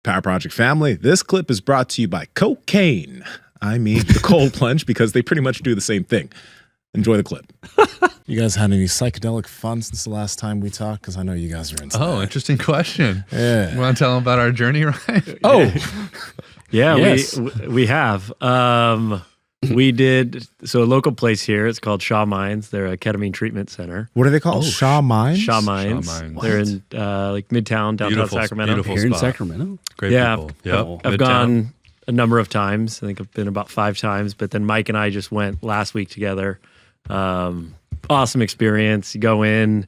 Power Project family, this clip is brought to you by cocaine. I mean the cold plunge, because they pretty much do the same thing. Enjoy the clip. You guys had any psychedelic fun since the last time we talked? Because I know you guys are into that. Interesting question. Yeah. You want to tell them about our journey, Ryan? Yes. we have. We did, so a local place here, it's called Shaw Mines. They're a ketamine treatment center. What are they called? Shaw Mines? Shaw Mines. They're in like Midtown, downtown Sacramento. Beautiful Here in spot. Sacramento? Great people. Yep. I've gone a number of times. I think I've been about 5 times, but then Mike and I just went last week together. Awesome experience. You go in,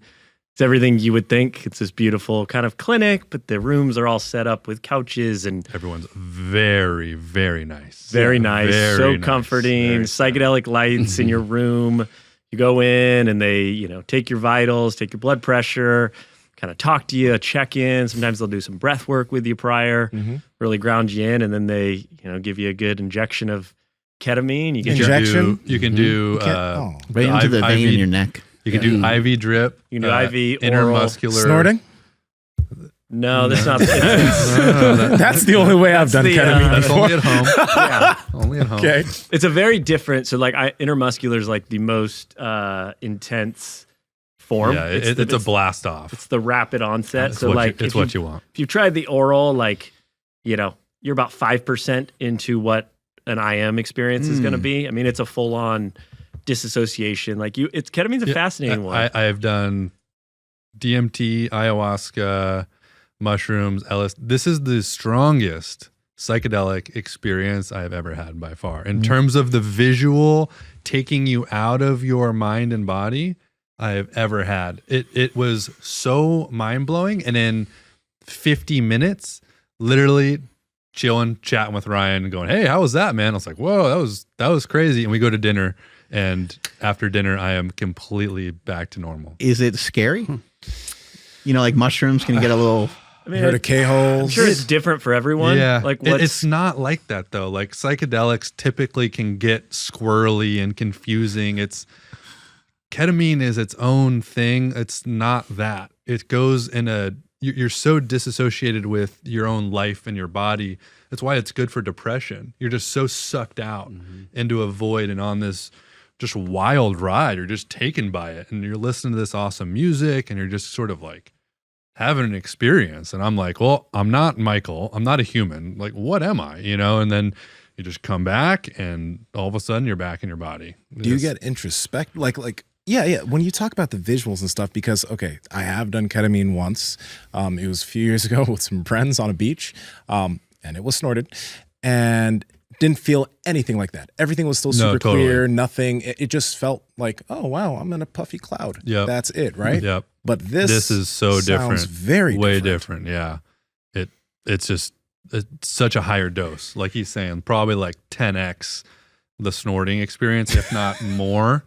it's everything you would think. It's this beautiful kind of clinic, but the rooms are all set up with couches, and everyone's very, very nice. Very nice. Very so nice. comforting. Very psychedelic lights in your room. You go in and they, take your vitals, take your blood pressure, kind of talk to you, check in. Sometimes they'll do some breath work with you prior, really ground you in, and then they, give you a good injection of ketamine. You get Injection? You can do right into the vein in your neck. You can do IV drip. You can do IV, intermuscular Snorting? No, that's not. That's the only way I've done ketamine That's before. only at home. Yeah. Only at home. Okay. It's a very different. So like intermuscular is like the most intense form. Yeah, it's a blast off. It's the rapid onset. It's so like it's what you want. If you've tried the oral, like you're about 5% into what an IM experience is going to be. I mean, it's a full on disassociation. Like ketamine's a fascinating one. I have done DMT, ayahuasca, mushrooms, LSD. This is the strongest psychedelic experience I have ever had by far. In terms of the visual taking you out of your mind and body, I have ever had. It was so mind-blowing. And in 50 minutes, literally chilling, chatting with Ryan, going, "Hey, how was that, man?" I was like, "Whoa, that was crazy." And we go to dinner, and after dinner, I am completely back to normal. Is it scary? Like mushrooms can get a little... I mean, Heard of K-holes? I'm sure it's different for everyone. Yeah, like it's not like that though. Like psychedelics typically can get squirrely and confusing. Ketamine is its own thing. It's not that. It goes in you're so disassociated with your own life and your body. That's why it's good for depression. You're just so sucked out into a void and on this just wild ride. You're just taken by it, and you're listening to this awesome music, and you're just sort of like having an experience. And I'm like, well, I'm not Michael. I'm not a human. Like, what am I? And then you just come back, and all of a sudden you're back in your body. Do you get introspect? Yeah. When you talk about the visuals and stuff, because, okay, I have done ketamine once. It was a few years ago with some friends on a beach, and it was snorted, and didn't feel anything like that. Everything was still super clear, nothing. It just felt like, oh, wow, I'm in a puffy cloud. Yep. That's it, right? Yep. But this is so different. Very way different. Yeah. It's such a higher dose. Like he's saying, probably like 10x the snorting experience, if not more.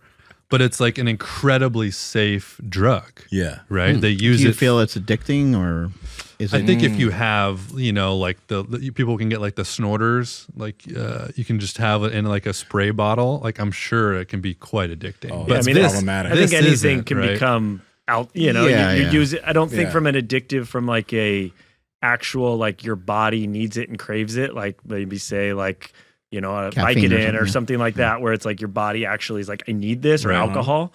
But it's like an incredibly safe drug. Yeah. Right? They use it. Do you feel it's addicting, or is it? I think if you have, like the people can get like the snorters, like you can just have it in like a spray bottle. Like I'm sure it can be quite addicting. Oh, but it's problematic. I think anything isn't, can right? become out. You use it. I don't think from an addictive, from like a actual, like your body needs it and craves it. Like maybe say like, a Vicodin or something like that, where it's like your body actually is like, I need this, or alcohol.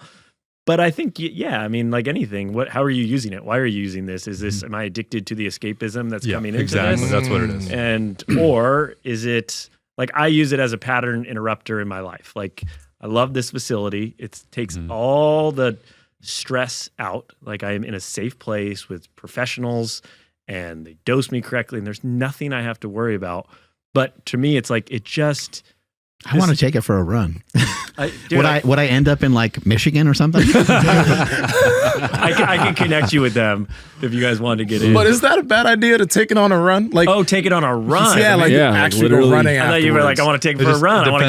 But I think, I mean, like anything, how are you using it? Why are you using this? Is this, am I addicted to the escapism that's coming into this? That's what it is. And, or is it, like I use it as a pattern interrupter in my life. Like I love this facility. It takes all the stress out. Like I am in a safe place with professionals, and they dose me correctly, and there's nothing I have to worry about. But to me, it's like, I want to take it for a run. Would I end up in like Michigan or something? I can connect you with them if you guys wanted to get in. But is that a bad idea to take it on a run? Like, take it on a run. Yeah, actually go running. I thought you were like, I want to take it for a run. I want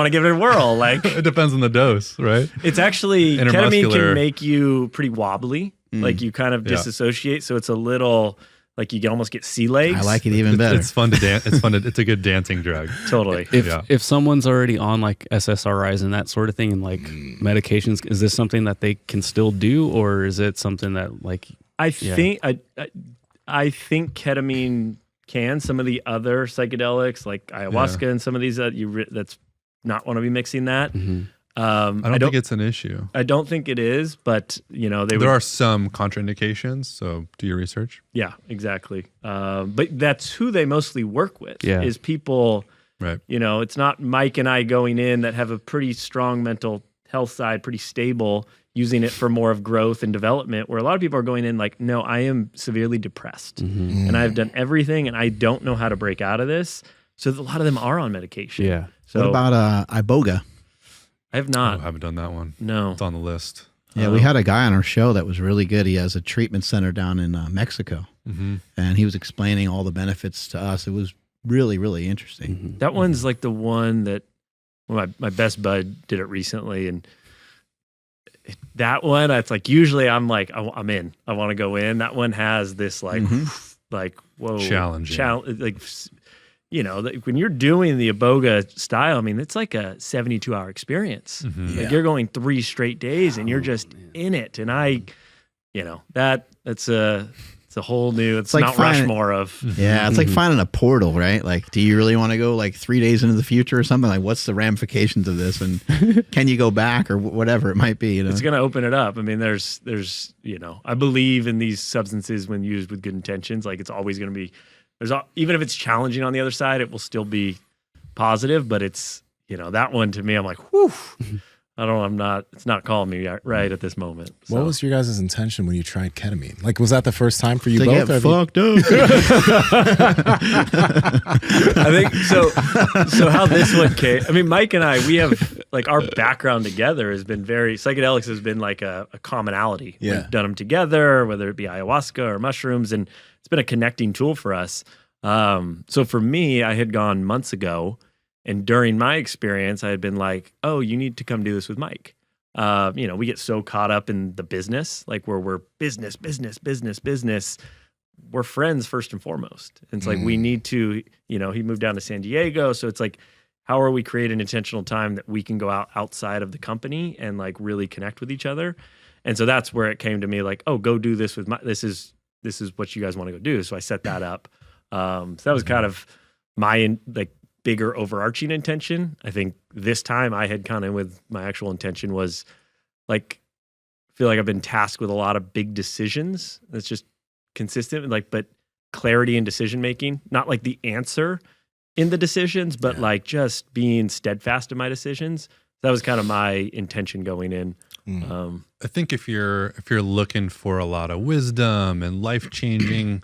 to give it a whirl. Like it depends on the dose, right? It's actually ketamine can make you pretty wobbly. Like you kind of disassociate, so it's a little. Like you can almost get sea legs. I like it even better. It's fun to dance. It's fun. It's a good dancing drug. Totally. If someone's already on like SSRIs and that sort of thing and like medications, is this something that they can still do, or is it something that like? I think ketamine can. Some of the other psychedelics, like ayahuasca and some of these, that's not want to be mixing that. I don't think it's an issue. I don't think it is, but there are some contraindications. So do your research. Yeah, exactly. But that's who they mostly work with. Yeah. Is people. Right. It's not Mike and I going in that have a pretty strong mental health side, pretty stable, using it for more of growth and development. Where a lot of people are going in like, no, I am severely depressed, and I've done everything, and I don't know how to break out of this. So a lot of them are on medication. Yeah. So what about iboga? I have not. I haven't done that one. No. It's on the list. Yeah, we had a guy on our show that was really good. He has a treatment center down in Mexico, and he was explaining all the benefits to us. It was really, really interesting. That one's like the one that my best bud did it recently, and that one, it's like usually I'm like I'm in. I want to go in. That one has this like whoa challenging. Like when you're doing the iboga style, I mean, it's like a 72-hour experience. Like you're going 3 straight days and you're just in it. And it's a whole new, it's like Mount Rushmore of. Yeah, it's like finding a portal, right? Like, do you really want to go like 3 days into the future or something? Like, what's the ramifications of this? And can you go back or whatever it might be? It's going to open it up. I mean, there's I believe in these substances when used with good intentions. Like, it's always going to be, even if it's challenging on the other side, it will still be positive. But it's, that one to me, I'm like, whew. It's not calling me right at this moment. So. What was your guys' intention when you tried ketamine? Like, was that the first time for you to both? Get fucked up. I think so. So how this one came, I mean, Mike and I, we have like our background together has been psychedelics has been like a commonality. Yeah. We've done them together, whether it be ayahuasca or mushrooms, and it's been a connecting tool for us. So for me, I had gone months ago. And during my experience, I had been like, oh, you need to come do this with Mike. We get so caught up in the business, like where we're business. We're friends first and foremost. And it's like, we need to, he moved down to San Diego. So it's like, how are we creating intentional time that we can go outside of the company and like really connect with each other? And so that's where it came to me like, oh, go do this with this is what you guys want to go do. So I set that up. So that was kind of my bigger overarching intention. I think this time I had kind of with my actual intention was like, I feel like I've been tasked with a lot of big decisions. That's just consistent, but clarity in decision making, not like the answer in the decisions, but like just being steadfast in my decisions. That was kind of my intention going in. I think if you're looking for a lot of wisdom and life-changing,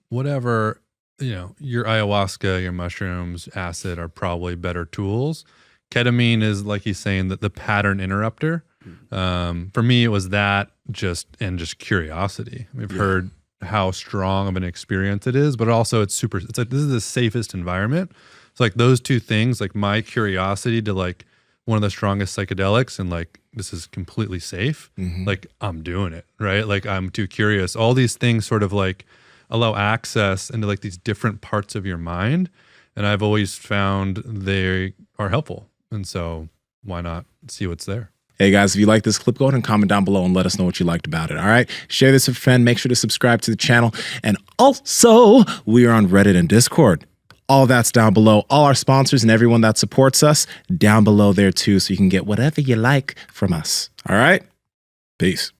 whatever, your ayahuasca, your mushrooms, acid are probably better tools. Ketamine is, like he's saying, that the pattern interrupter. For me, it was that just curiosity. We've heard how strong of an experience it is, but also it's like this is the safest environment. It's like those two things, like my curiosity to like one of the strongest psychedelics and like this is completely safe. Like I'm doing it, right? Like I'm too curious. All these things sort of like allow access into like these different parts of your mind. And I've always found they are helpful. And so why not see what's there? Hey guys, if you like this clip, go ahead and comment down below and let us know what you liked about it. All right. Share this with a friend. Make sure to subscribe to the channel. And also, we are on Reddit and Discord. All that's down below. All our sponsors and everyone that supports us down below there too. So you can get whatever you like from us. All right. Peace.